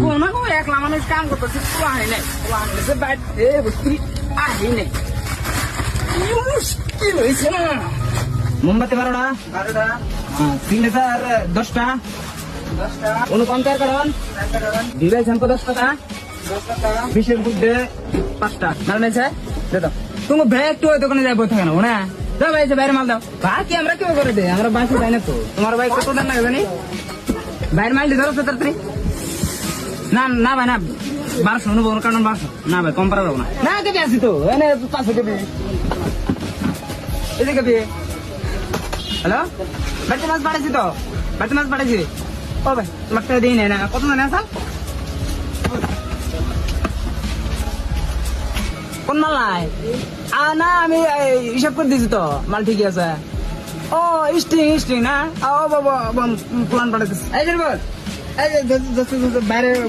কোনো একলা মানুষ কাম করতেছে পুরানি নাই পুরানি বাইরে বুঝতে আহি নাই মুশকিল হয়েছে না। মোমবাতি 12টা সিগনেচার 10টা 49 কারণ ডিভাইস हमको 10 টাকা 20 বুদ্ধে 5টা মাল মেছে দে দাও। তুমি ব্রেক তো দোকানে যাই বসে কেন না দাও ভাই বাইরে মাল দাও বাকি আমরা কি করে দে আমরা বাকি তাই না তো তোমার ভাই কত দাম না জানি বাইরে মাল দিয়ে ধরো তাড়াতাড়ি না না ভাই না 1200 অনুভব কারণ 1200 না ভাই কম পারা যাবো না কেবি আসি তো এনে 500 কেবি এই যে কেবি হ্যালো বাড়িতে মাছ পাঠাইছি তো বাড়িতে মাছ পাঠাইছি ও ভাই তোমার টাকা দিই না কত জানে আসা কোন মাল নাই না আমি হিসাব করে দিয়েছি তো মাল ঠিকই আছে ও স্টিং না ও বাবা প্লান পাঠাইতেছি এই যে বল এই যে বাইরে